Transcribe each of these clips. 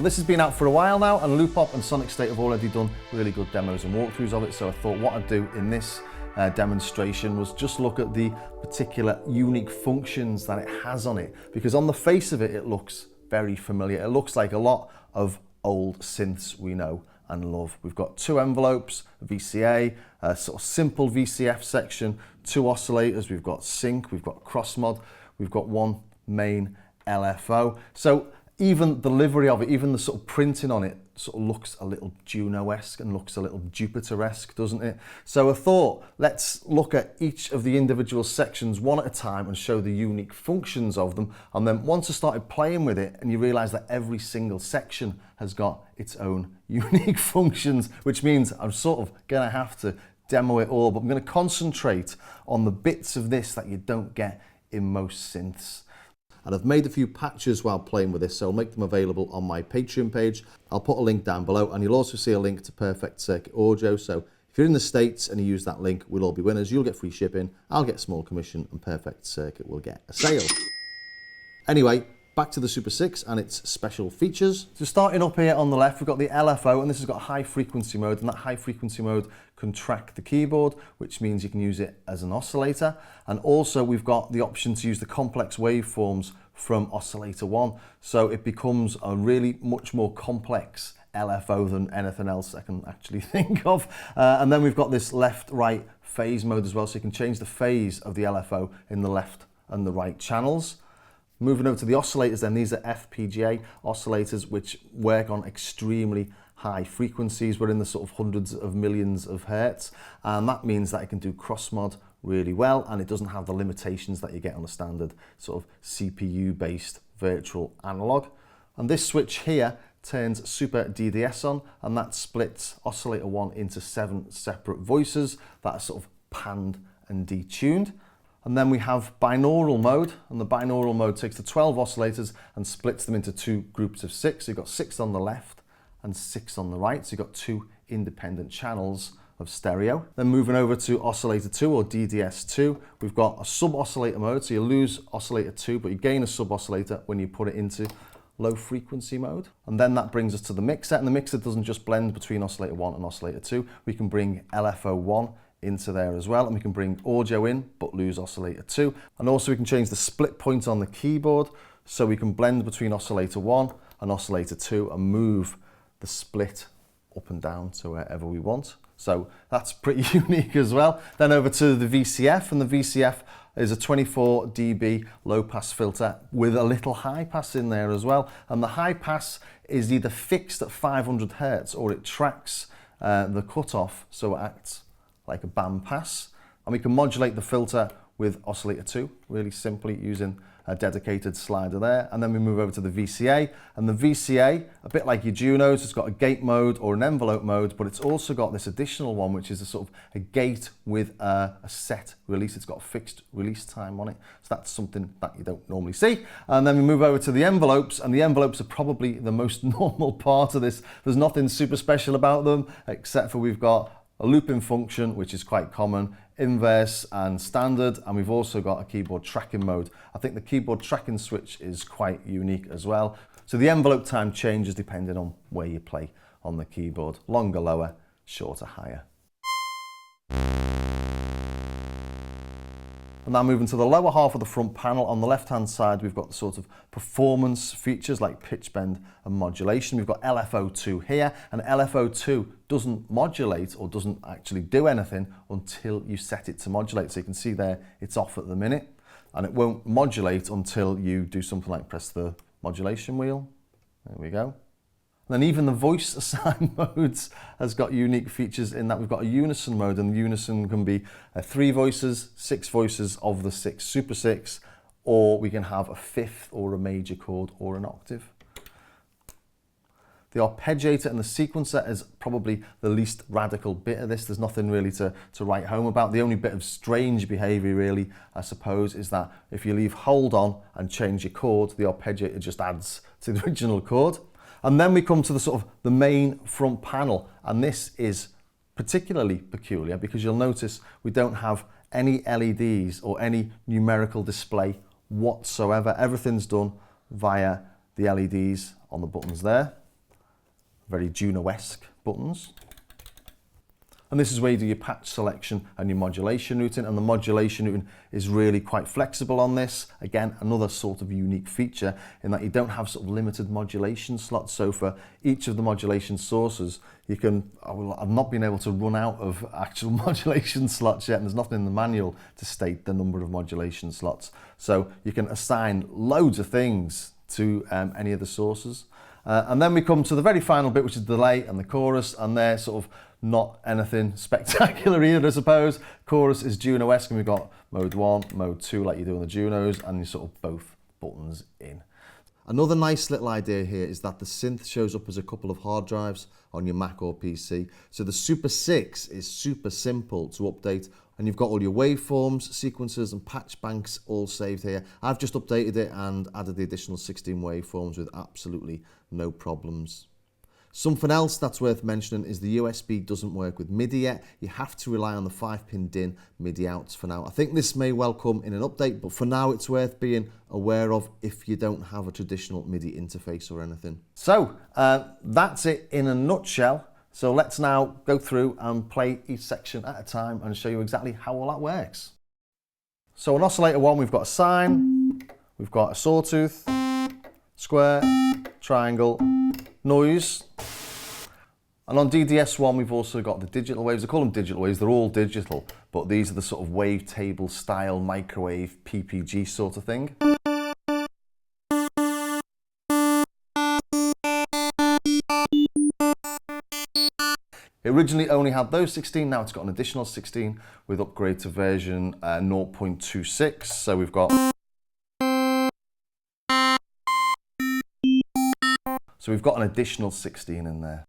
this has been out for a while now, and Loopop and Sonic State have already done really good demos and walkthroughs of it, so I thought what I'd do in this demonstration was just look at the particular unique functions that it has on it, because on the face of it, it looks very familiar. It looks like a lot of old synths we know and love. We've got 2 envelopes, a VCA, a sort of simple VCF section, 2 oscillators, we've got sync, we've got cross mod, we've got 1 main LFO. So even the livery of it, even the sort of printing on it sort of looks a little Juno-esque and looks a little Jupiter-esque, doesn't it? So I thought, let's look at each of the individual sections one at a time and show the unique functions of them. And then once I started playing with it, and you realize that every single section has got its own unique functions, which means I'm sort of gonna have to demo it all, but I'm gonna concentrate on the bits of this that you don't get in most synths. And I've made a few patches while playing with this, so I'll make them available on my Patreon page. I'll put a link down below, and you'll also see a link to Perfect Circuit Audio. So if you're in the States and you use that link, we'll all be winners. You'll get free shipping, I'll get a small commission, and Perfect Circuit will get a sale. Anyway, back to the Super 6 and its special features. So starting up here on the left, we've got the LFO, and this has got high frequency mode, and that high frequency mode can track the keyboard, which means you can use it as an oscillator. And also we've got the option to use the complex waveforms from oscillator 1. So it becomes a really much more complex LFO than anything else I can actually think of. And then we've got this left-right phase mode as well, so you can change the phase of the LFO in the left and the right channels. Moving over to the oscillators then, these are FPGA oscillators which work on extremely high frequencies. We're in the sort of hundreds of millions of hertz, and that means that it can do cross mod really well, and it doesn't have the limitations that you get on a standard sort of CPU based virtual analog. And this switch here turns Super DDS on, and that splits oscillator 1 into 7 separate voices that are sort of panned and detuned. And then we have binaural mode, and the binaural mode takes the 12 oscillators and splits them into 2 groups of 6. So you've got 6 on the left and 6 on the right. So you've got 2 independent channels of stereo. Then moving over to oscillator 2 or DDS2, we've got a sub-oscillator mode. So you lose oscillator 2, but you gain a sub-oscillator when you put it into low frequency mode. And then that brings us to the mixer, and the mixer doesn't just blend between oscillator 1 and oscillator 2. We can bring LFO1 into there as well, and we can bring audio in but lose oscillator 2, and also we can change the split point on the keyboard, so we can blend between oscillator 1 and oscillator 2 and move the split up and down to wherever we want. So that's pretty unique as well. Then over to the VCF, and the VCF is a 24 dB low pass filter with a little high pass in there as well, and the high pass is either fixed at 500 Hertz or it tracks the cutoff, so it acts like a band pass. And we can modulate the filter with oscillator 2 really simply using a dedicated slider there. And then we move over to the VCA, and the VCA, a bit like your Junos, it's got a gate mode or an envelope mode, but it's also got this additional one which is a sort of a gate with a set release. It's got a fixed release time on it, so that's something that you don't normally see. And then we move over to the envelopes, and the envelopes are probably the most normal part of this. There's nothing super special about them except for we've got a looping function, which is quite common, inverse and standard, and we've also got a keyboard tracking mode. I think the keyboard tracking switch is quite unique as well. So the envelope time changes depending on where you play on the keyboard. Longer, lower, shorter, higher. And now moving to the lower half of the front panel, on the left-hand side, we've got the sort of performance features like pitch bend and modulation. We've got LFO2 here, and LFO2 doesn't modulate or doesn't actually do anything until you set it to modulate. So you can see there, it's off at the minute, and it won't modulate until you do something like press the modulation wheel. There we go. And then even the voice assign modes has got unique features in that we've got a unison mode, and the unison can be 3 voices, 6 voices of the 6 Super 6, or we can have a 5th or a major chord or an octave. The arpeggiator and the sequencer is probably the least radical bit of this. There's nothing really to write home about. The only bit of strange behavior really, I suppose, is that if you leave hold on and change your chord, the arpeggiator just adds to the original chord. And then we come to the sort of the main front panel, and this is particularly peculiar because you'll notice we don't have any LEDs or any numerical display whatsoever. Everything's done via the LEDs on the buttons there. very Juno-esque buttons. And this is where you do your patch selection and your modulation routing, and the modulation routing is really quite flexible on this. Again, another sort of unique feature in that you don't have sort of limited modulation slots. So for each of the modulation sources, you can, I've not been able to run out of actual modulation slots yet, and there's nothing in the manual to state the number of modulation slots. So you can assign loads of things to any of the sources. And then we come to the very final bit, which is the delay and the chorus, and they're sort of not anything spectacular either, I suppose. Chorus is Juno-esque, and we've got mode 1, mode 2, like you do on the Junos, and you sort of both buttons in. Another nice little idea here is that the synth shows up as a couple of hard drives on your Mac or PC. So the Super 6 is super simple to update, and you've got all your waveforms, sequences, and patch banks all saved here. I've just updated it and added the additional 16 waveforms with absolutely no problems. Something else that's worth mentioning is the USB doesn't work with MIDI yet. You have to rely on the 5-pin DIN MIDI outs for now. I think this may well come in an update, but for now it's worth being aware of if you don't have a traditional MIDI interface or anything. So that's it in a nutshell. So let's now go through and play each section at a time and show you exactly how all that works. So on oscillator 1, we've got a sine, we've got a sawtooth, square, triangle, noise. And on DDS1, we've also got the digital waves. I call them digital waves, they're all digital, but these are the sort of wavetable style microwave PPG sort of thing. It originally only had those 16, now it's got an additional 16 with upgrade to version 0.26. So we've got an additional 16 in there.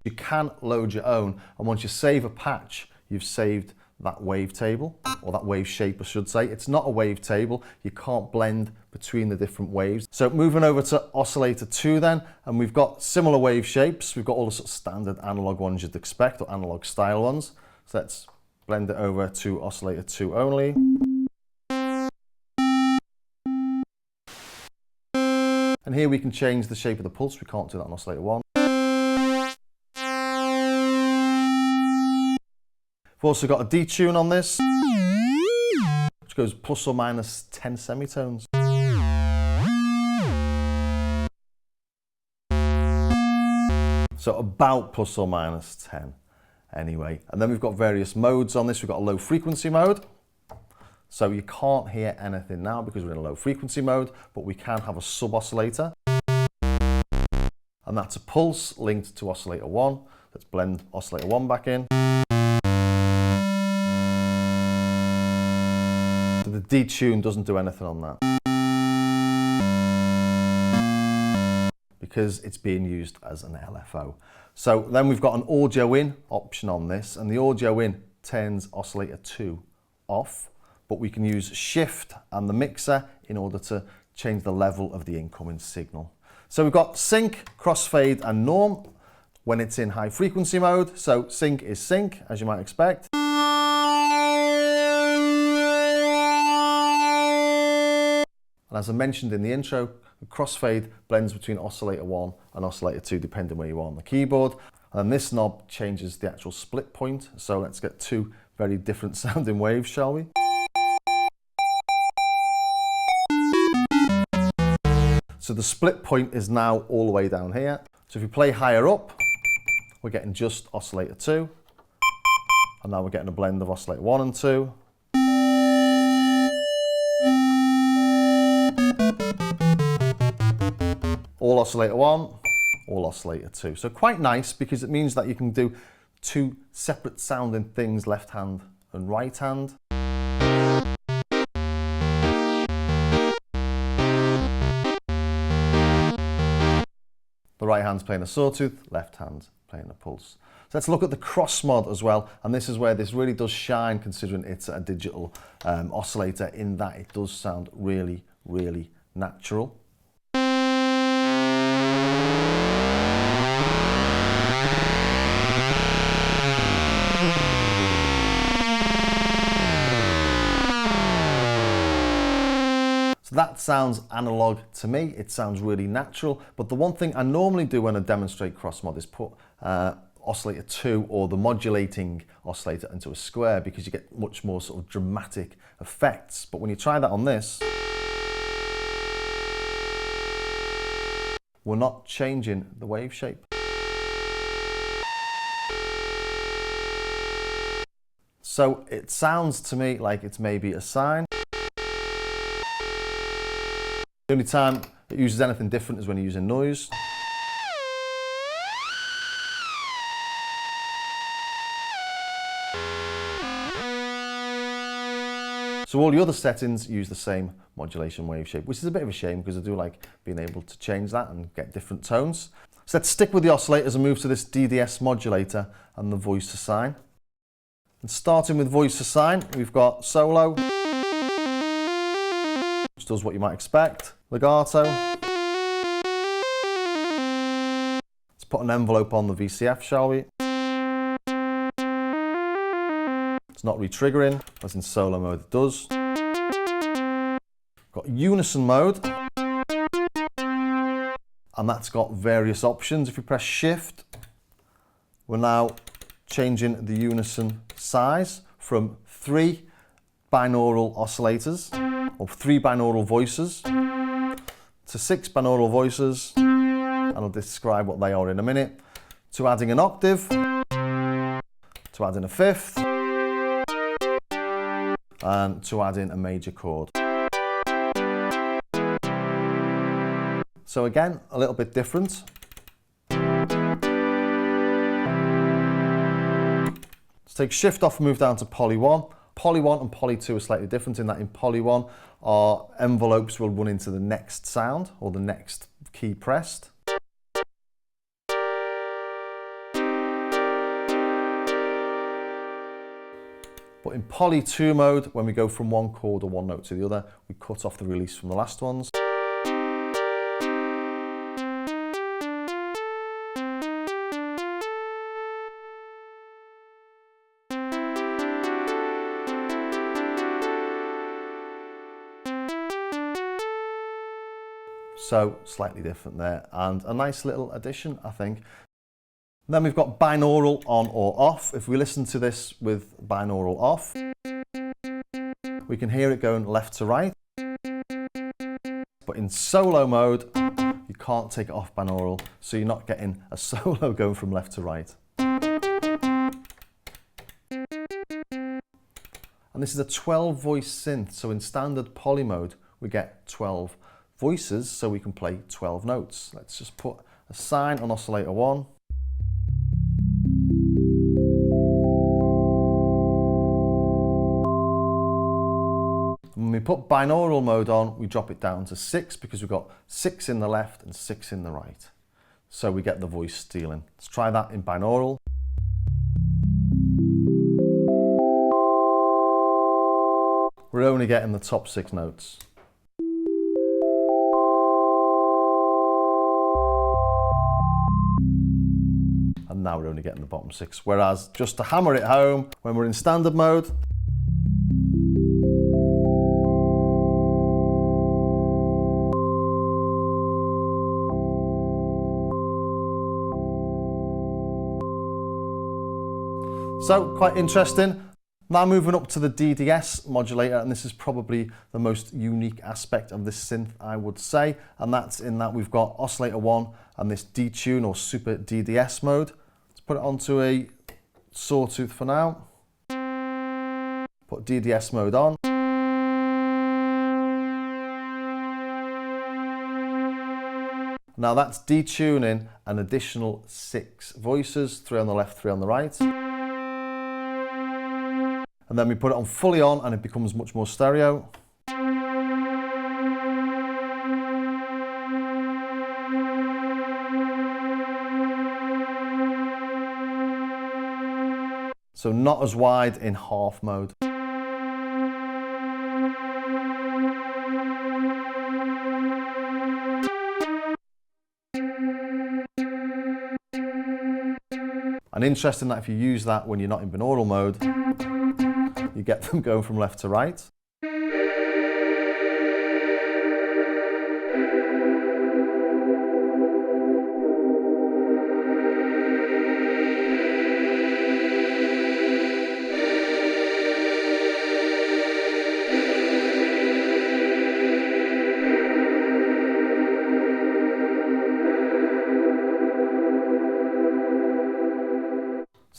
You can load your own, and once you save a patch, you've saved that wavetable, or that wave shape I should say. It's not a wavetable, you can't blend between the different waves. So moving over to oscillator 2 then, and we've got similar wave shapes. We've got all the sort of standard analog ones you'd expect, or analog style ones. So let's blend it over to oscillator 2 only. And here we can change the shape of the pulse. We can't do that on oscillator 1. We've also got a detune on this, which goes plus or minus 10 semitones. So about plus or minus 10 anyway. And then we've got various modes on this. We've got a low frequency mode. So you can't hear anything now because we're in a low frequency mode, but we can have a sub oscillator. And that's a pulse linked to oscillator 1. Let's blend oscillator 1 back in. The detune doesn't do anything on that because it's being used as an LFO. So then we've got an audio in option on this, and the audio in turns oscillator 2 off, but we can use shift and the mixer in order to change the level of the incoming signal. So we've got sync, crossfade and norm when it's in high frequency mode. So sync is sync, as you might expect. And as I mentioned in the intro, the crossfade blends between oscillator 1 and oscillator 2 depending where you are on the keyboard. And this knob changes the actual split point. So let's get two very different sounding waves, shall we? So the split point is now all the way down here. So if you play higher up, we're getting just oscillator 2. And now we're getting a blend of oscillator 1 and 2. All oscillator 1, all oscillator 2. So quite nice because it means that you can do two separate sounding things, left hand and right hand. The right hand's playing a sawtooth, left hand's playing a pulse. So let's look at the cross mod as well, and this is where this really does shine considering it's a digital oscillator, in that it does sound really, really natural. So that sounds analog to me, it sounds really natural, but the one thing I normally do when I demonstrate cross-mod is put oscillator 2 or the modulating oscillator into a square, because you get much more sort of dramatic effects. But when you try that on this, we're not changing the wave shape. So it sounds to me like it's maybe a sine. The only time it uses anything different is when you're using noise. So all the other settings use the same modulation wave shape, which is a bit of a shame because I do like being able to change that and get different tones. So let's stick with the oscillators and move to this DDS modulator and the voice to sine. And starting with voice to sine, we've got solo, which does what you might expect, legato. Let's put an envelope on the VCF, shall we? It's not re-triggering, as in solo mode it does. Got unison mode, and that's got various options. If you press shift, we're now changing the unison size from 3 binaural oscillators, or 3 binaural voices, to 6 binaural voices, and I'll describe what they are in a minute, to adding an octave, to adding a fifth, and to add in a major chord. So again, a little bit different. Let's take shift off and move down to poly 1. Poly 1 and poly 2 are slightly different in that in poly 1 our envelopes will run into the next sound or the next key pressed. But in poly 2 mode, when we go from one chord or one note to the other, we cut off the release from the last ones. So slightly different there, and a nice little addition, I think. Then we've got binaural on or off. If we listen to this with binaural off, we can hear it going left to right. But in solo mode, you can't take it off binaural, so you're not getting a solo going from left to right. And this is a 12 voice synth, so in standard poly mode, we get 12 voices, so we can play 12 notes. Let's just put a sine on oscillator 1. When we put binaural mode on, we drop it down to 6 because we've got 6 in the left and 6 in the right. So we get the voice stealing. Let's try that in binaural. We're only getting the top 6 notes. And now we're only getting the bottom 6. Whereas, just to hammer it home, when we're in standard mode, so quite interesting. Now moving up to the DDS modulator, and this is probably the most unique aspect of this synth, I would say, and that's in that we've got oscillator 1 and this detune or super DDS mode. Let's put it onto a sawtooth for now. Put DDS mode on. Now that's detuning an additional 6 voices, 3 on the left, 3 on the right. And then we put it on fully on and it becomes much more stereo. So not as wide in half mode. And interesting that if you use that when you're not in binaural mode, you get them going from left to right.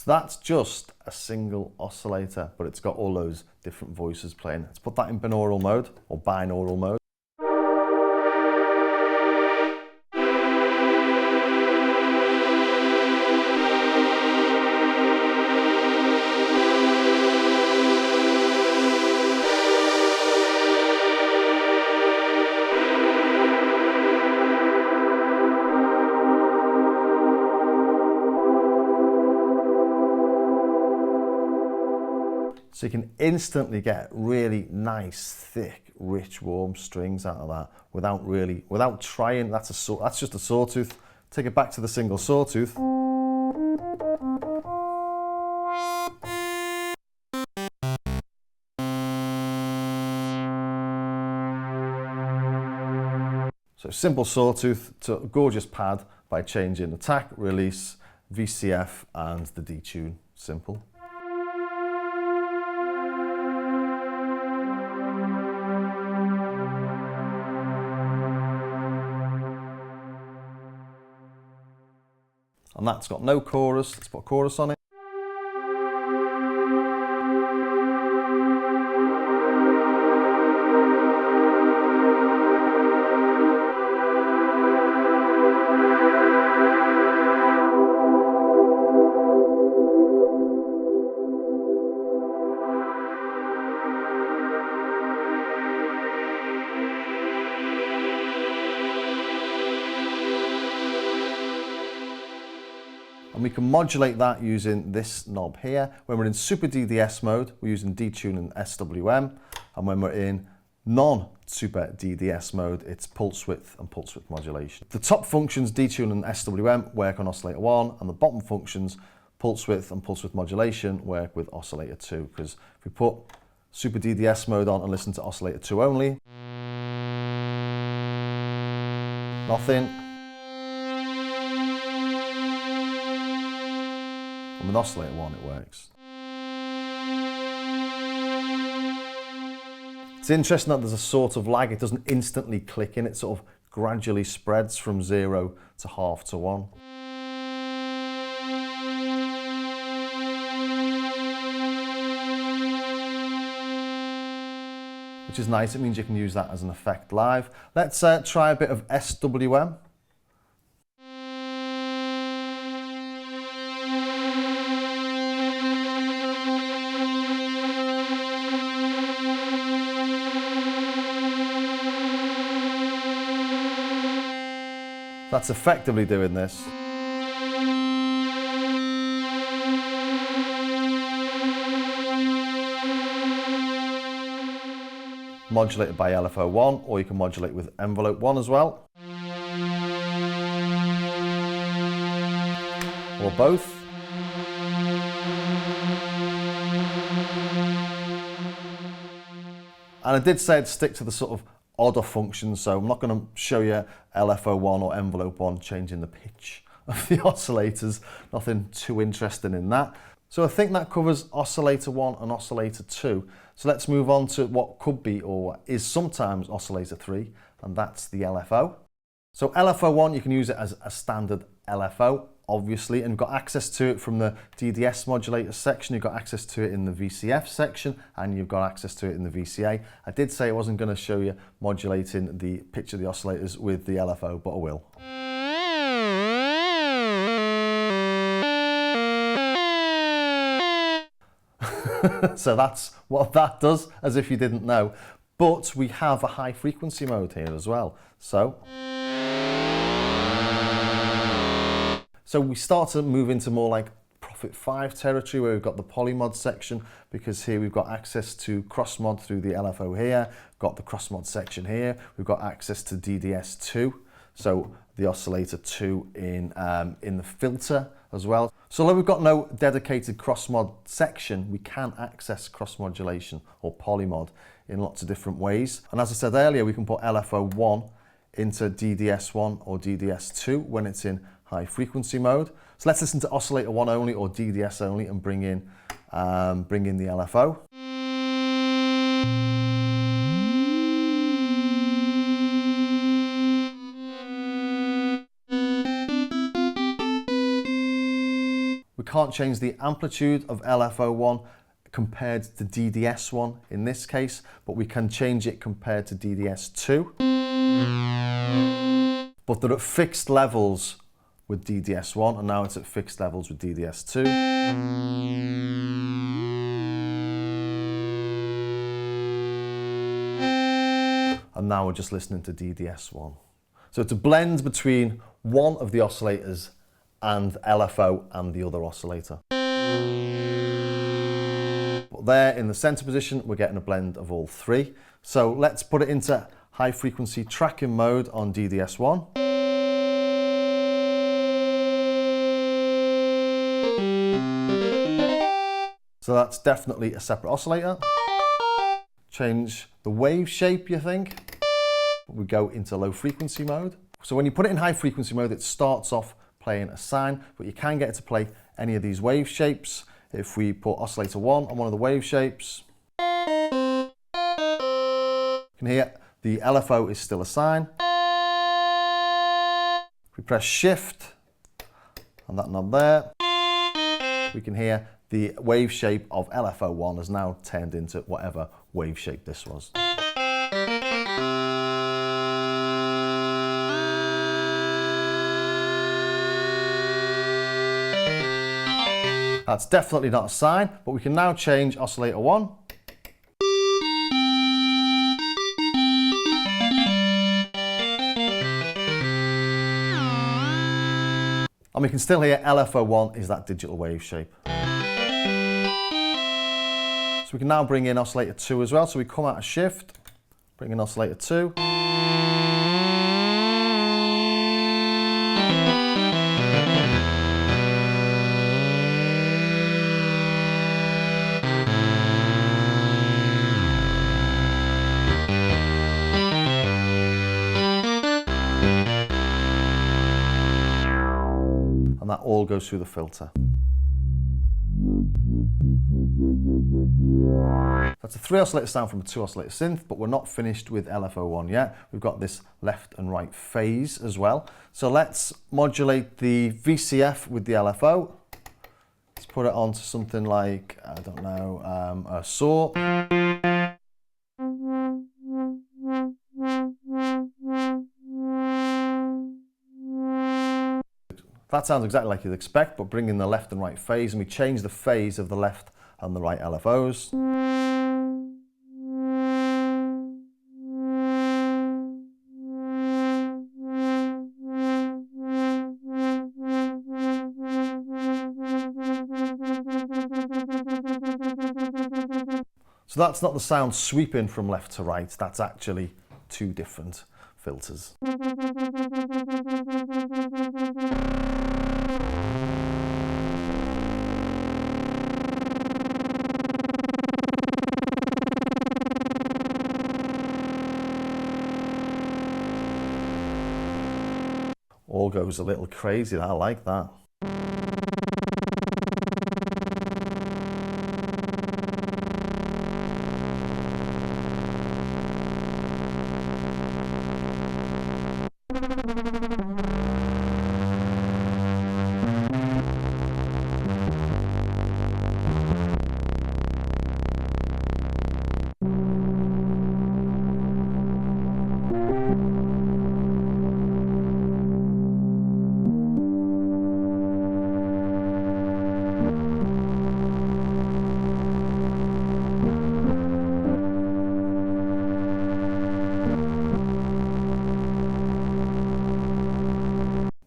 So that's just a single oscillator, but it's got all those different voices playing. Let's put that in binaural mode or binaural mode. So you can instantly get really nice, thick, rich, warm strings out of that without trying. That's just a sawtooth. Take it back to the single sawtooth. So simple sawtooth to a gorgeous pad by changing attack, release, VCF and the detune. Simple. And that's got no chorus. Let's put a chorus on it. And we can modulate that using this knob here. When we're in super DDS mode, we're using detune and SWM. And when we're in non-super DDS mode, it's pulse width and pulse width modulation. The top functions, detune and SWM, work on oscillator 1, and the bottom functions, pulse width and pulse width modulation, work with oscillator 2. Because if we put super DDS mode on and listen to oscillator 2 only, nothing. And with oscillator 1 it works. It's interesting that there's a sort of lag. It doesn't instantly click in, it sort of gradually spreads from 0 to half to 1. Which is nice, it means you can use that as an effect live. Let's try a bit of SWM. That's effectively doing this. Modulated by LFO1, or you can modulate with envelope 1 as well. Or both. And I did say I'd stick to the sort of odder functions, so I'm not going to show you LFO1 or envelope 1 changing the pitch of the oscillators. Nothing too interesting in that. So I think that covers oscillator 1 and oscillator 2. So let's move on to what could be or is sometimes oscillator 3, and that's the LFO. So LFO1, you can use it as a standard LFO, obviously, and you've got access to it from the DDS Modulator section, you've got access to it in the VCF section, and you've got access to it in the VCA. I did say I wasn't going to show you modulating the pitch of the oscillators with the LFO, but I will. So that's what that does, as if you didn't know. But we have a high frequency mode here as well. So we start to move into more like Prophet 5 territory, where we've got the polymod section, because here we've got access to crossmod through the LFO here, got the crossmod section here, we've got access to DDS2, so the oscillator 2 in the filter as well. So although we've got no dedicated crossmod section, we can access cross modulation or polymod in lots of different ways. And as I said earlier, we can put LFO1 into DDS1 or DDS2 when it's in high frequency mode. So let's listen to oscillator 1 only or DDS only and bring in the LFO. We We can't change the amplitude of LFO1 compared to DDS1 in this case, but we can change it compared to DDS2. But they're at fixed levels with DDS1, and now it's at fixed levels with DDS2. And now we're just listening to DDS1. So it's a blend between one of the oscillators and LFO and the other oscillator. But there in the center position, we're getting a blend of all three. So let's put it into high frequency tracking mode on DDS1. So that's definitely a separate oscillator. Change the wave shape, you think? We go into low frequency mode. So when you put it in high frequency mode, it starts off playing a sine, but you can get it to play any of these wave shapes. If we put oscillator 1 on one of the wave shapes, you can hear the LFO is still a sine. If we press shift on that knob there, we can hear the wave shape of LFO1 has now turned into whatever wave shape this was. That's definitely not a sine, but we can now change oscillator 1. And we can still hear LFO1 is that digital wave shape. So we can now bring in oscillator 2 as well. So we come out of shift, bring in oscillator 2. And that all goes through the filter. That's a 3 oscillator sound from a 2 oscillator synth, but we're not finished with LFO1 yet. We've got this left and right phase as well. So let's modulate the VCF with the LFO. Let's put it onto something like, I don't know, a saw. That sounds exactly like you'd expect, but bring in the left and right phase, and we change the phase of the left and the right LFOs. So that's not the sound sweeping from left to right, that's actually 2 different filters. All goes a little crazy, I like that.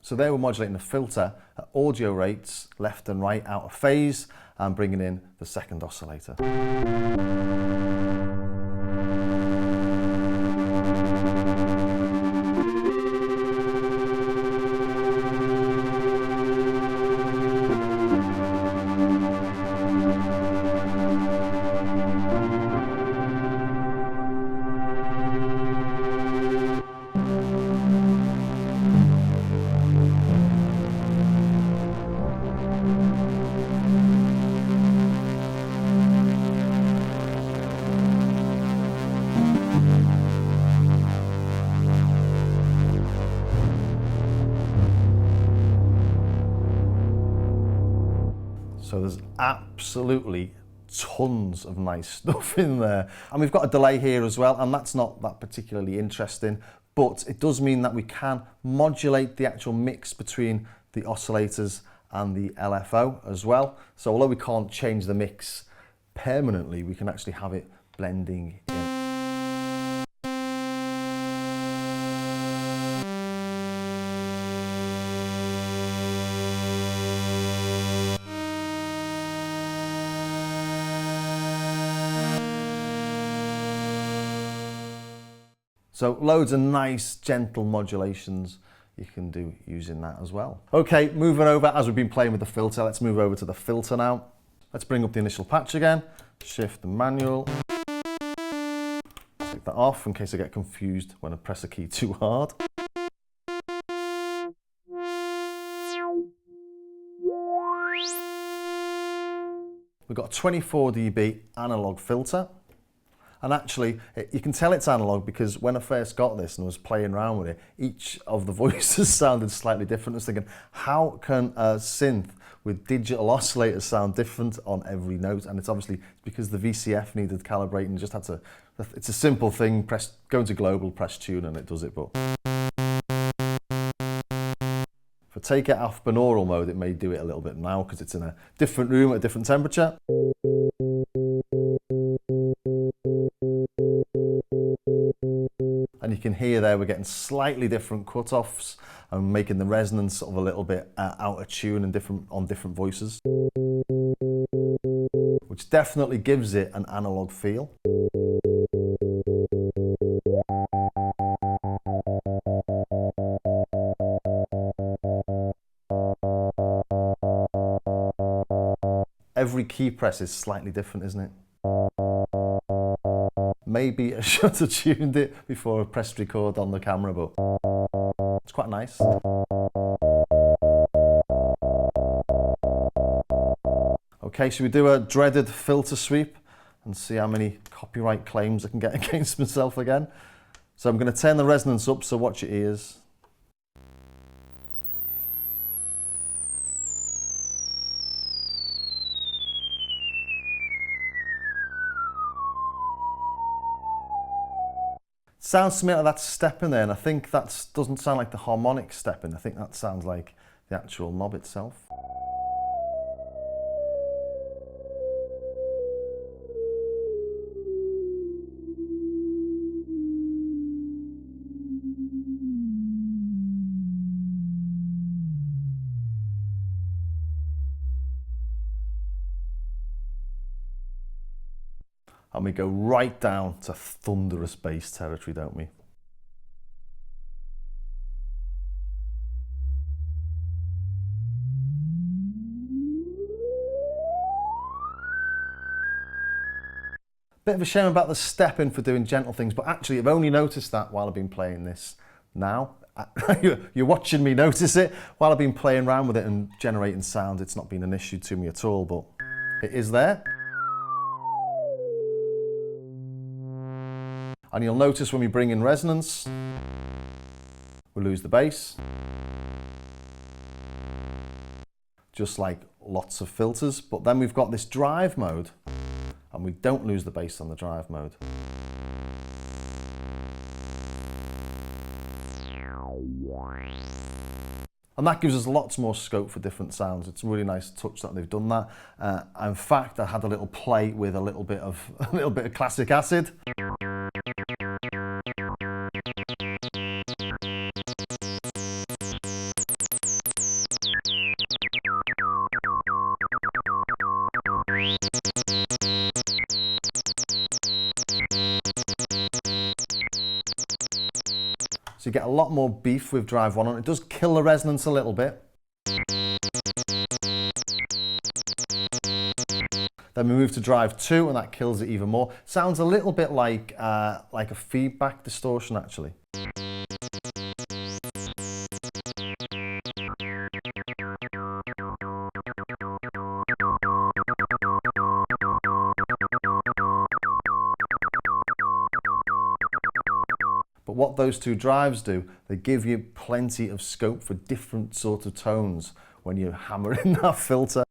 So there we're modulating the filter at audio rates, left and right, out of phase, and bringing in the second oscillator. So there's absolutely tons of nice stuff in there. And we've got a delay here as well, and that's not that particularly interesting, but it does mean that we can modulate the actual mix between the oscillators and the LFO as well. So although we can't change the mix permanently, we can actually have it blending in. So loads of nice, gentle modulations you can do using that as well. Okay, moving over, as we've been playing with the filter, let's move over to the filter now. Let's bring up the initial patch again, shift and manual. Take that off in case I get confused when I press a key too hard. We've got a 24 dB analog filter. And actually, you can tell it's analog because when I first got this and was playing around with it, each of the voices sounded slightly different. I was thinking, how can a synth with digital oscillators sound different on every note? And it's obviously because the VCF needed calibrating. You just had to, it's a simple thing, go into global, press tune, and it does it. But if I take it off binaural mode, it may do it a little bit now because it's in a different room at a different temperature. And you can hear there we're getting slightly different cutoffs and making the resonance sort of a little bit out of tune and on different voices, which definitely gives it an analog feel. Every key press is slightly different, isn't it? Maybe I should have tuned it before I pressed record on the camera, but it's quite nice. Okay, should we do a dreaded filter sweep and see how many copyright claims I can get against myself again? So I'm going to turn the resonance up, so watch your ears. Sounds to me like that's stepping there, and I think that doesn't sound like the harmonic stepping. I think that sounds like the actual knob itself. And we go right down to thunderous bass territory, don't we? Bit of a shame about the stepping for doing gentle things, but actually I've only noticed that while I've been playing this now. You're watching me notice it while I've been playing around with it and generating sound. It's not been an issue to me at all, but it is there. And you'll notice when we bring in resonance, we lose the bass. Just like lots of filters, but then we've got this drive mode and we don't lose the bass on the drive mode. And that gives us lots more scope for different sounds. It's a really nice touch that they've done that. In fact, I had a little play with a little bit of classic acid. So you get a lot more beef with drive 1 on. It does kill the resonance a little bit. Then we move to drive 2 and that kills it even more. Sounds a little bit like a feedback distortion actually. But what those two drives do, they give you plenty of scope for different sorts of tones when you hammer in that filter.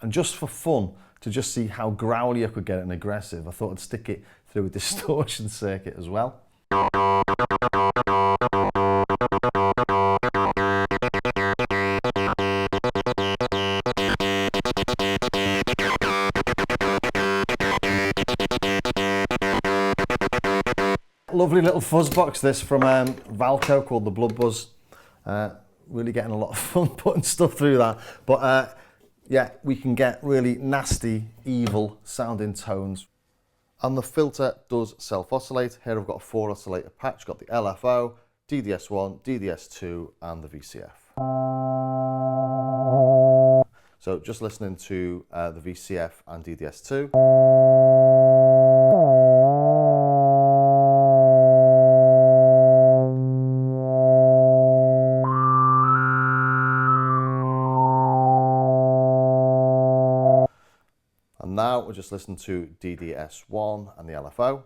And just for fun, to just see how growly I could get it and aggressive, I thought I'd stick it through a distortion circuit as well. Lovely little fuzz box this from Valco called the Blood Buzz. Really getting a lot of fun putting stuff through that. But yeah, we can get really nasty, evil sounding tones. And the filter does self-oscillate. Here I've got a 4 oscillator patch, got the LFO, DDS1, DDS2 and the VCF. So just listening to the VCF and DDS2. And now we'll just listen to DDS1 and the LFO.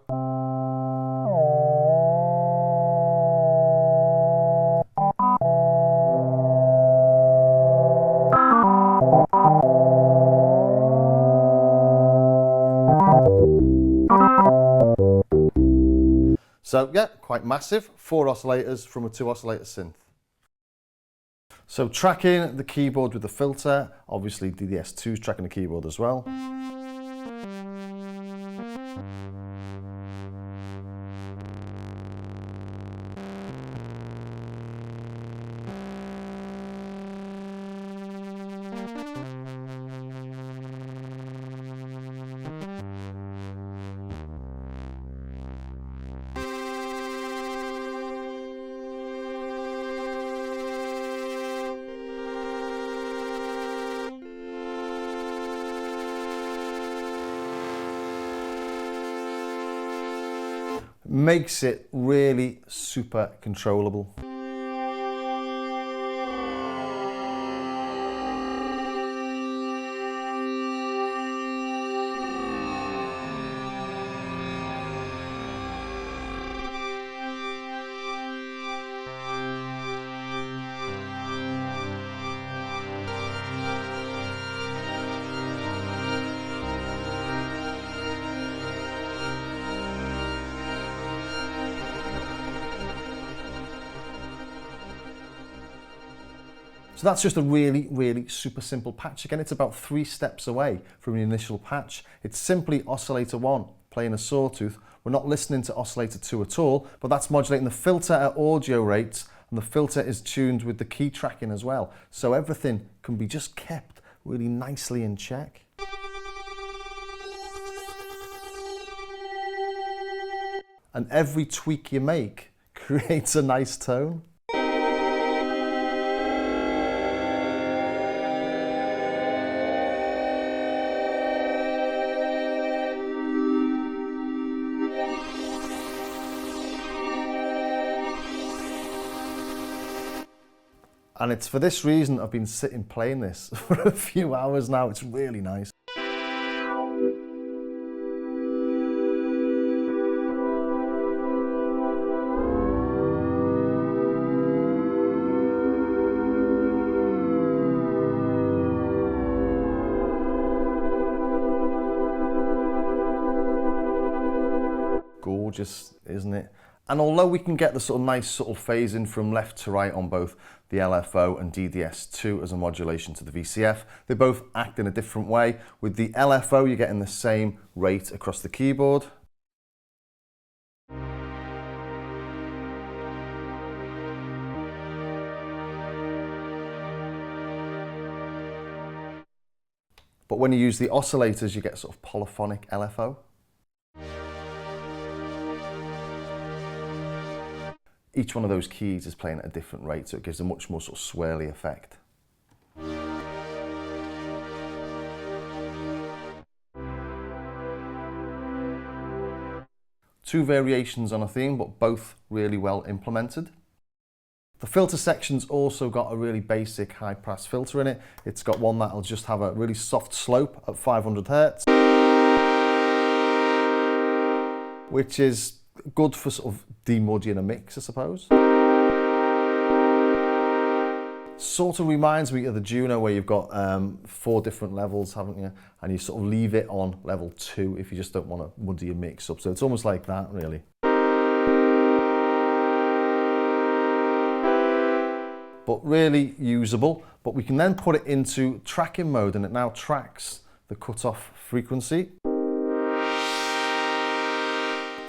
So yeah, quite massive, 4 oscillators from a 2 oscillator synth. So tracking the keyboard with the filter, obviously DDS2 is tracking the keyboard as well. Makes it really super controllable. So that's just a really, really super simple patch. Again, it's about 3 steps away from the initial patch. It's simply oscillator 1 playing a sawtooth. We're not listening to oscillator 2 at all, but that's modulating the filter at audio rates, and the filter is tuned with the key tracking as well. So everything can be just kept really nicely in check. And every tweak you make creates a nice tone. And it's for this reason I've been sitting playing this for a few hours now. It's really nice. Gorgeous, isn't it? And although we can get the sort of nice subtle phasing from left to right on both the LFO and DDS2 as a modulation to the VCF, they both act in a different way. With the LFO, you're getting the same rate across the keyboard. But when you use the oscillators, you get sort of polyphonic LFO. Each one of those keys is playing at a different rate, so it gives a much more sort of swirly effect. Two variations on a theme, but both really well implemented. The filter section's also got a really basic high pass filter in it. It's got one that'll just have a really soft slope at 500 Hz, which is good for sort of demudging a mix, I suppose. Sort of reminds me of the Juno where you've got 4 different levels, haven't you? And you sort of leave it on level 2 if you just don't want to muddy your mix up. So it's almost like that, really. But really usable. But we can then put it into tracking mode, and it now tracks the cutoff frequency.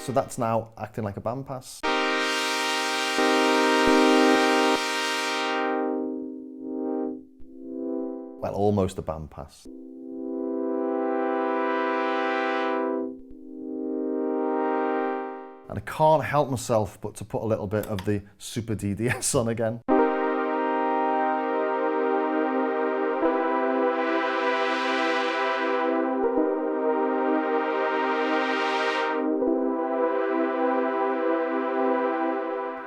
So that's now acting like a bandpass. Well, almost a bandpass. And I can't help myself but to put a little bit of the Super DDS on again.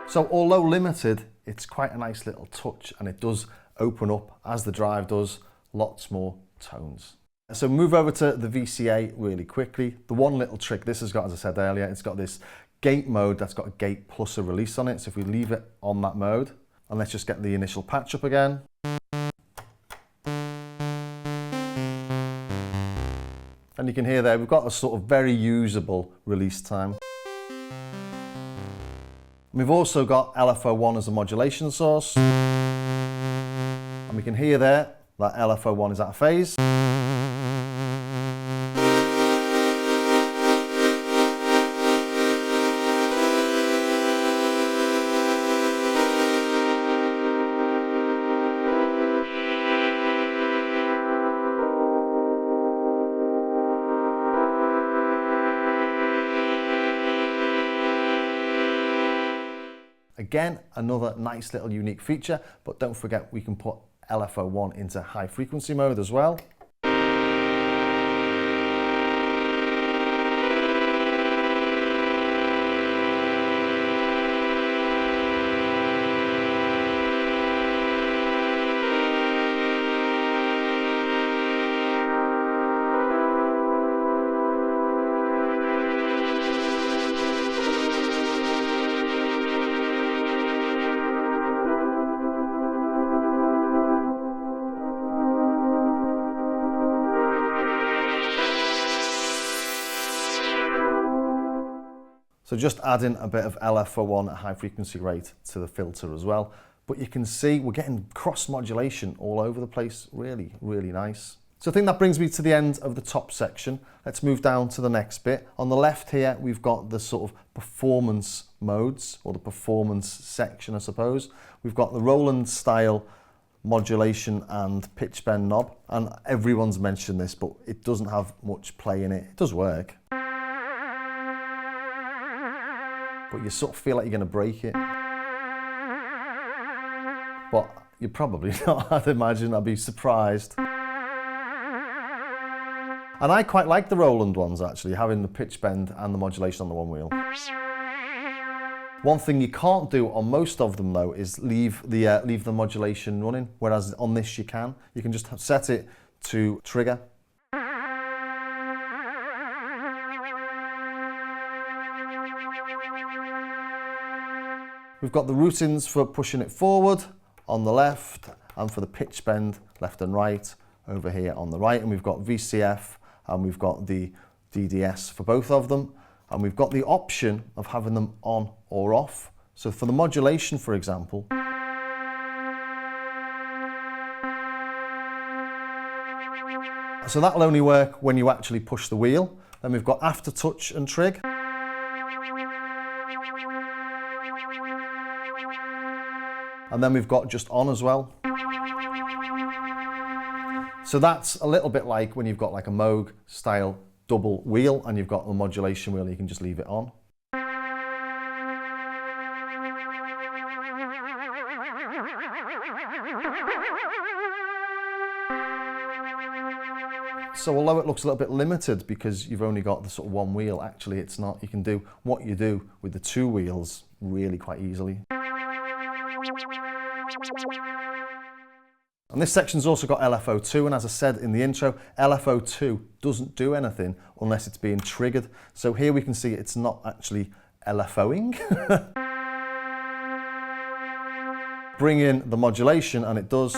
So although limited, it's quite a nice little touch, and it does open up, as the drive does, lots more tones. So move over to the VCA really quickly. The one little trick this has got, as I said earlier, it's got this gate mode that's got a gate plus a release on it. So if we leave it on that mode, and let's just get the initial patch up again. And you can hear there, we've got a sort of very usable release time. We've also got LFO1 as a modulation source. And we can hear there that LFO1 is out of phase. Again, another nice little unique feature, but don't forget we can put LFO1 into high frequency mode as well. So just adding a bit of LFO1 at high frequency rate to the filter as well. But you can see we're getting cross modulation all over the place. Really, really nice. So I think that brings me to the end of the top section. Let's move down to the next bit. On the left here, we've got the sort of performance modes, or the performance section, I suppose. We've got the Roland style modulation and pitch bend knob. And everyone's mentioned this, but it doesn't have much play in it. It does work, but you sort of feel like you're going to break it. But you're probably not, I'd imagine. I'd be surprised. And I quite like the Roland ones, actually, having the pitch bend and the modulation on the one wheel. One thing you can't do on most of them, though, is leave the modulation running, whereas on this you can. You can just set it to trigger. We've got the routings for pushing it forward on the left, and for the pitch bend left and right over here on the right. And we've got VCF, and we've got the DDS for both of them. And we've got the option of having them on or off. So for the modulation, for example, so that'll only work when you actually push the wheel. Then we've got aftertouch and trig. And then we've got just on as well. So that's a little bit like when you've got like a Moog style double wheel and you've got the modulation wheel, you can just leave it on. So although it looks a little bit limited because you've only got the sort of one wheel, actually it's not. You can do what you do with the two wheels really quite easily. And this section's also got LFO2, and as I said in the intro, LFO2 doesn't do anything unless it's being triggered. So here we can see it's not actually LFOing. bring in the modulation, and it does.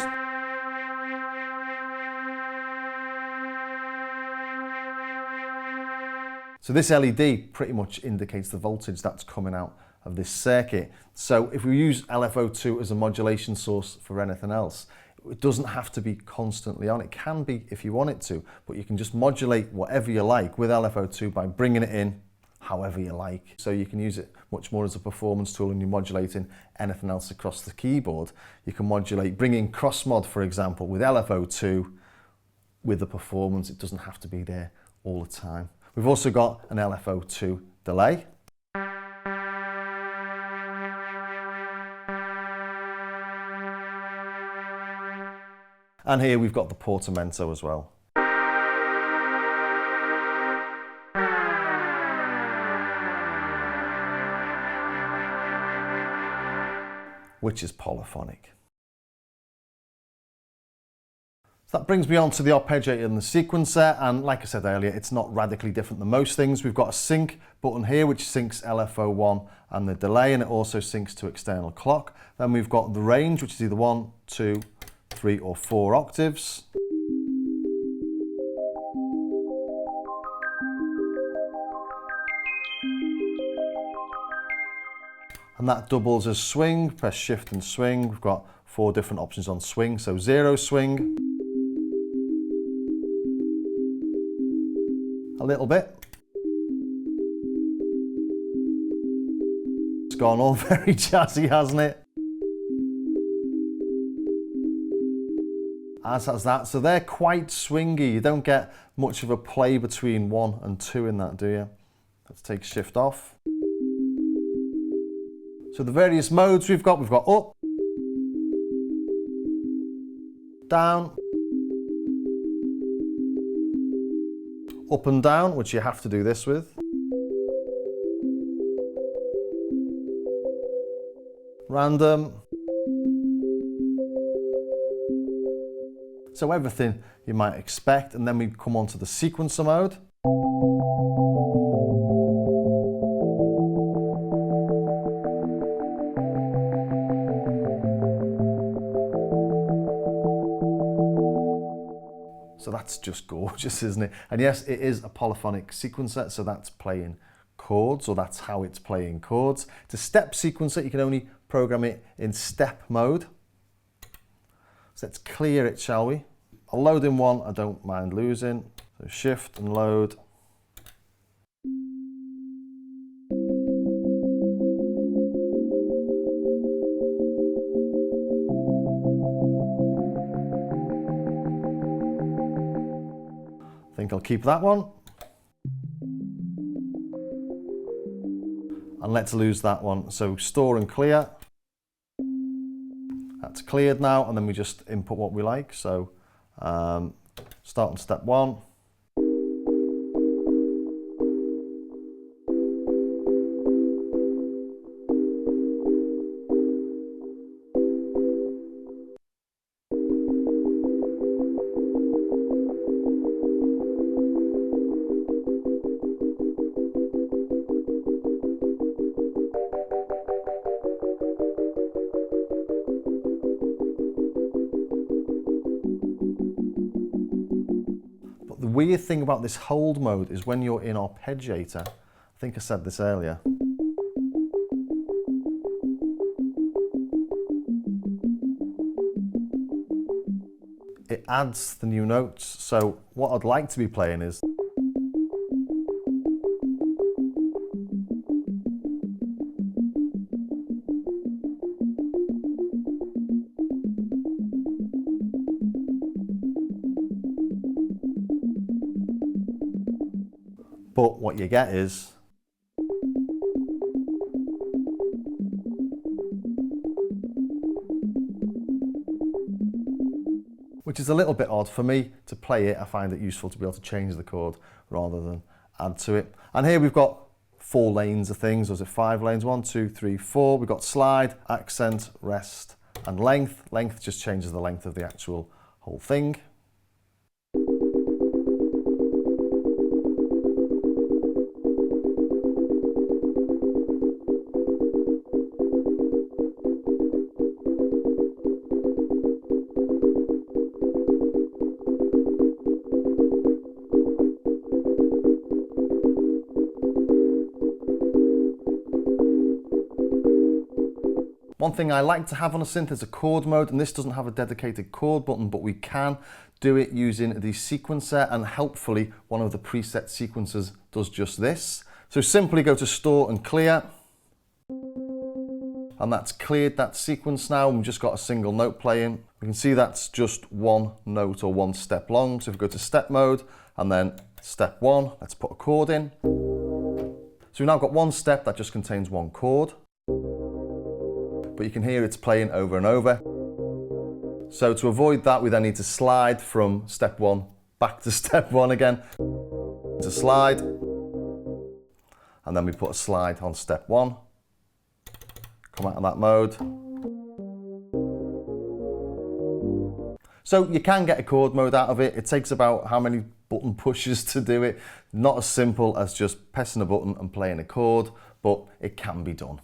So this LED pretty much indicates the voltage that's coming out of this circuit. So if we use LFO2 as a modulation source for anything else, it doesn't have to be constantly on. It can be if you want it to, but you can just modulate whatever you like with LFO2 by bringing it in however you like. So you can use it much more as a performance tool when you're modulating anything else across the keyboard. You can modulate, bring in cross mod, for example, with LFO2 with the performance. It doesn't have to be there all the time. We've also got an LFO2 delay. And here we've got the portamento as well. Which is polyphonic. So that brings me on to the arpeggiator and the sequencer, and like I said earlier, it's not radically different than most things. We've got a sync button here which syncs LFO1 and the delay, and it also syncs to external clock. Then we've got the range, which is either 1, 2, 3 or 4 octaves. And that doubles as swing. Press shift and swing. We've got 4 different options on swing. So 0 swing, a little bit. It's gone all very jazzy, hasn't it? As has that. So they're quite swingy. You don't get much of a play between 1 and 2 in that, do you? Let's take shift off. So the various modes we've got up, down, up and down, which you have to do this with, random. So everything you might expect, and then we come on to the sequencer mode. So that's just gorgeous, isn't it? And yes, it is a polyphonic sequencer, so that's playing chords, or that's how it's playing chords. It's a step sequencer. You can only program it in step mode. So let's clear it, shall we? I'll load in one I don't mind losing. So shift and load. I think I'll keep that one. And let's lose that one. So store and clear. That's cleared now, and then we just input what we like. So start on step 1. The weird thing about this hold mode is when you're in arpeggiator, I think I said this earlier, it adds the new notes. So what I'd like to be playing is but what you get is which is a little bit odd for me to play it. I find it useful to be able to change the chord rather than add to it. And here we've got 4 lanes of things. Or is it 5 lanes? 1, 2, 3, 4. We've got slide, accent, rest, and length. Length just changes the length of the actual whole thing. One thing I like to have on a synth is a chord mode, and this doesn't have a dedicated chord button, but we can do it using the sequencer, and helpfully one of the preset sequencers does just this. So simply go to store and clear, and that's cleared that sequence now, and we've just got a single note playing. We can see that's just one note or one step long. So if we go to step mode and then step 1, let's put a chord in. So we've now got one step that just contains one chord, but you can hear it's playing over and over. So to avoid that, we then need to slide from step 1 back to step 1 again. To slide, and then we put a slide on step 1. Come out of that mode. So you can get a chord mode out of it. It takes about how many button pushes to do it. Not as simple as just pressing a button and playing a chord, but it can be done.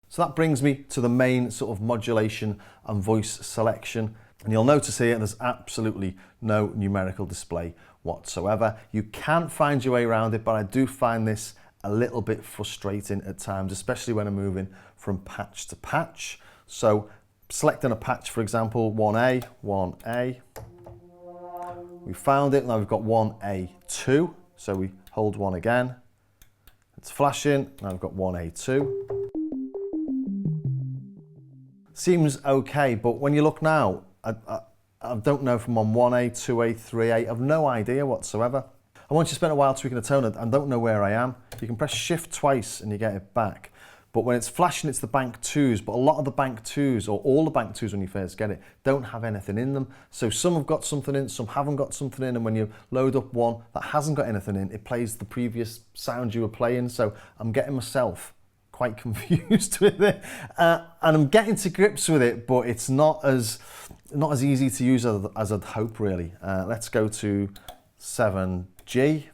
So that brings me to the main sort of modulation and voice selection. And you'll notice here there's absolutely no numerical display whatsoever. You can find your way around it, but I do find this a little bit frustrating at times, especially when I'm moving from patch to patch. So selecting a patch, for example, 1A, 1A. We found it, now we've got 1A2. So we hold 1 again. It's flashing, now we've got 1A2. Seems okay, but when you look now, I don't know if I'm on 1A, 2A, 3A, I have no idea whatsoever. And once you spend a while tweaking a tone, I don't know where I am. You can press shift twice and you get it back. But when it's flashing, it's the bank 2s, but a lot of the bank 2s, or all the bank 2s when you first get it, don't have anything in them. So some have got something in, some haven't got something in, and when you load up one that hasn't got anything in, it plays the previous sound you were playing. So I'm getting myself quite confused with it, and I'm getting to grips with it, but it's not as easy to use as I'd hope, really. Let's go to 7G.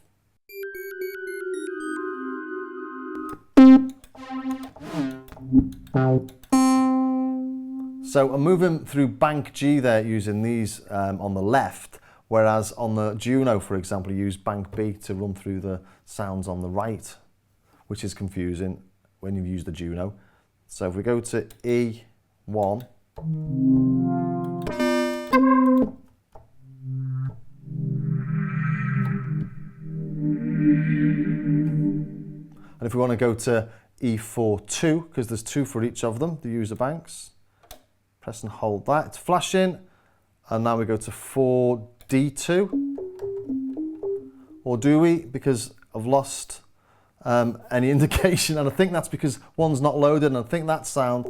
So I'm moving through bank G there using these on the left, whereas on the Juno, for example, you use bank B to run through the sounds on the right, which is confusing when you use the Juno. So if we go to E1, and if we want to go to E4-2, because there's 2 for each of them, the user banks, press and hold that, it's flashing, and now we go to 4D2, or do we? Because I've lost any indication, and I think that's because one's not loaded, and I think that sound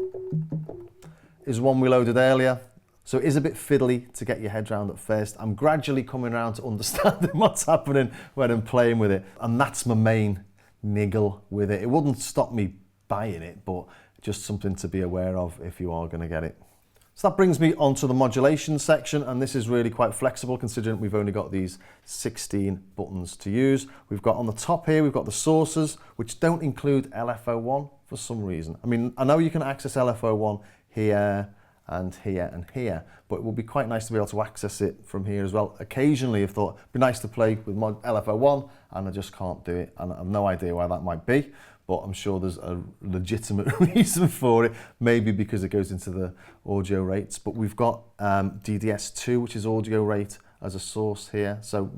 is one we loaded earlier. So it is a bit fiddly to get your head around at first. I'm gradually coming around to understanding what's happening when I'm playing with it, and that's my main niggle with it. It wouldn't stop me buying it, but just something to be aware of if you are going to get it. So that brings me onto the modulation section, and this is really quite flexible considering we've only got these 16 buttons to use. We've got on the top here, we've got the sources, which don't include LFO1 for some reason. I mean, I know you can access LFO1 here and here and here, but it would be quite nice to be able to access it from here as well. Occasionally I've thought it'd be nice to play with LFO1, and I just can't do it, and I have no idea why that might be, but I'm sure there's a legitimate reason for it, maybe because it goes into the audio rates. But we've got DDS2, which is audio rate, as a source here, so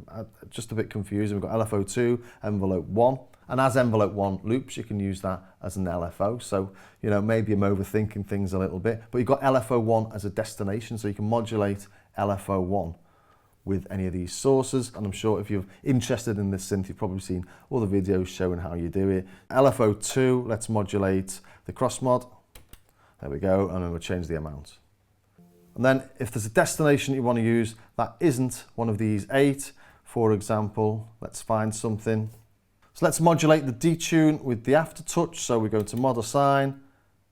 just a bit confusing. We've got LFO2, envelope 1, and as envelope 1 loops, you can use that as an LFO. So, you know, maybe I'm overthinking things a little bit, but you've got LFO1 as a destination, so you can modulate LFO1 with any of these sources. And I'm sure if you're interested in this synth, you've probably seen all the videos showing how you do it. LFO2, let's modulate the cross mod. There we go, and then we'll change the amount. And then if there's a destination you want to use that isn't one of these 8, for example, let's find something. So let's modulate the detune with the aftertouch. So we go to mod assign,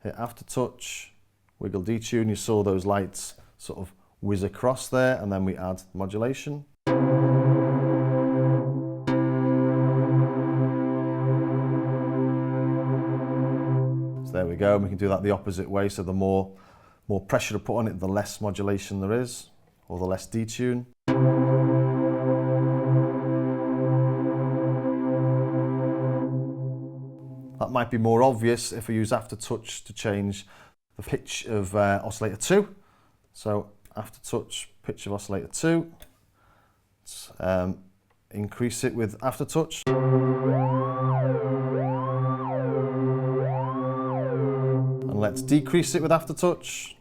hit aftertouch, wiggle detune. You saw those lights sort of whiz across there, and then we add modulation. So there we go. We can do that the opposite way. So the more pressure to put on it, the less modulation there is, or the less detune. That might be more obvious if we use aftertouch to change the pitch of oscillator 2. So aftertouch, pitch of oscillator 2. Let's increase it with aftertouch. And let's decrease it with aftertouch.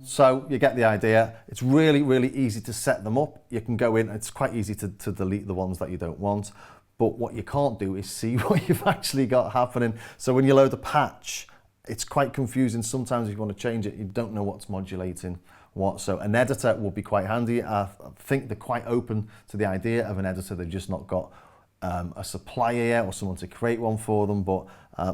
So you get the idea. It's really, really easy to set them up. You can go in, it's quite easy to delete the ones that you don't want. But what you can't do is see what you've actually got happening. So when you load a patch, it's quite confusing. Sometimes if you want to change it, you don't know what's modulating what. So an editor will be quite handy. I think they're quite open to the idea of an editor. They've just not got a supplier yet or someone to create one for them. But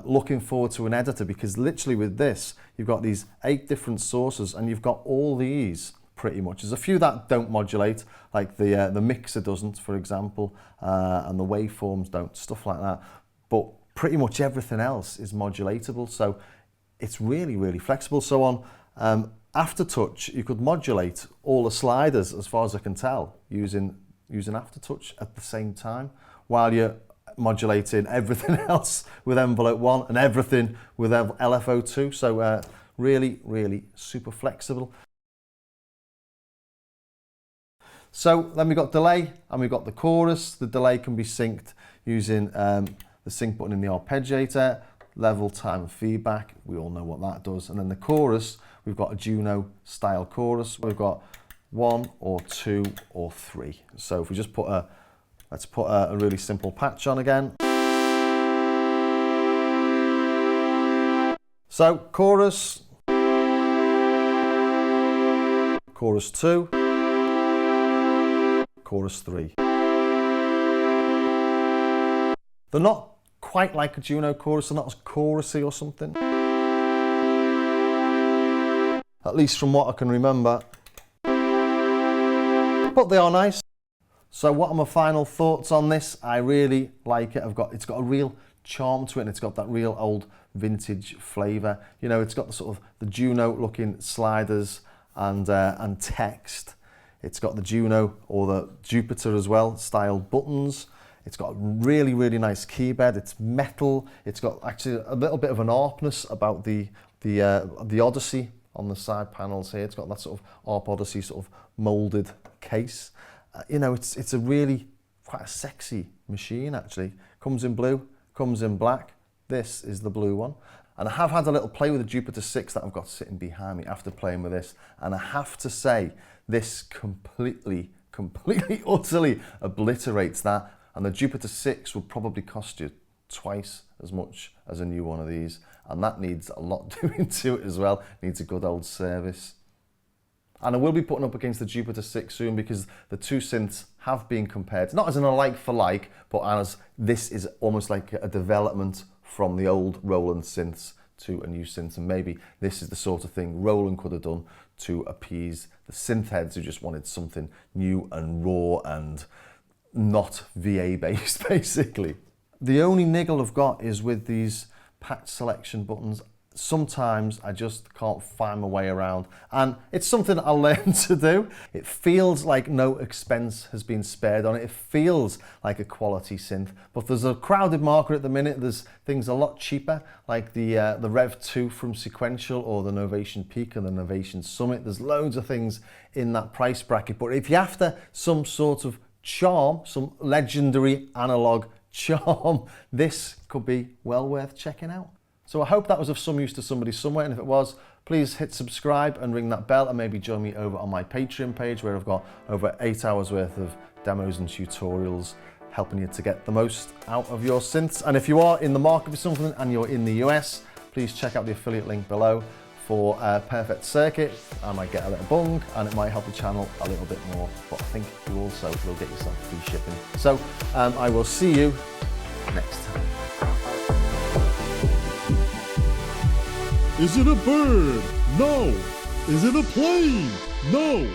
looking forward to an editor, because literally with this, you've got these 8 different sources and you've got all these pretty much. There's a few that don't modulate, like the mixer doesn't, for example, and the waveforms don't, stuff like that. But pretty much everything else is modulatable, so it's really, really flexible. So on aftertouch, you could modulate all the sliders, as far as I can tell, using aftertouch at the same time, while you're modulating everything else with envelope 1 and everything with LFO 2. So really, really super flexible. So then we've got delay and we've got the chorus. The delay can be synced using the sync button in the arpeggiator, level, time, and feedback. We all know what that does. And then the chorus, we've got a Juno style chorus. We've got 1 or 2 or 3. So if we just put let's put a really simple patch on again. So chorus, chorus 2, chorus 3. They're not quite like a Juno chorus, they're not as chorusy or something. At least from what I can remember. But they are nice. So what are my final thoughts on this? I really like it. It's got a real charm to it, and it's got that real old vintage flavour. You know, it's got the sort of the Juno looking sliders and text. It's got the Juno or the Jupiter as well style buttons. It's got a really, really nice keyboard. It's metal. It's got actually a little bit of an arpness about the Odyssey on the side panels here. It's got that sort of Arp Odyssey sort of moulded case. You know, it's a really quite a sexy machine actually. Comes in blue, comes in black. This is the blue one. And I have had a little play with the Jupiter 6 that I've got sitting behind me after playing with this. And I have to say, this completely, utterly obliterates that. And the Jupiter 6 would probably cost you twice as much as a new one of these. And that needs a lot doing to it as well. Needs a good old service. And I will be putting up against the Jupiter 6 soon, because the two synths have been compared, not as in a like for like, but as this is almost like a development from the old Roland synths to a new synth. And maybe this is the sort of thing Roland could have done to appease the synth heads who just wanted something new and raw and not VA based, basically. The only niggle I've got is with these patch selection buttons. Sometimes I just can't find my way around, and it's something I'll learn to do. It feels like no expense has been spared on it. It feels like a quality synth, but there's a crowded market at the minute. There's things a lot cheaper, like the Rev 2 from Sequential, or the Novation Peak and the Novation Summit. There's loads of things in that price bracket, but if you're after some sort of charm, some legendary analog charm, this could be well worth checking out. So I hope that was of some use to somebody somewhere, and if it was, please hit subscribe and ring that bell, and maybe join me over on my Patreon page, where I've got over 8 hours worth of demos and tutorials helping you to get the most out of your synths. And if you are in the market for something and you're in the US, please check out the affiliate link below for Perfect Circuit. I might get a little bung, and it might help the channel a little bit more, but I think you also will get yourself free shipping. So I will see you next time. Is it a bird? No. Is it a plane? No.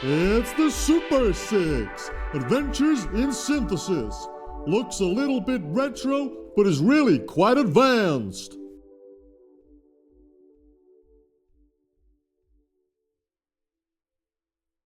It's the Super6, Adventures in Synthesis. Looks a little bit retro, but is really quite advanced.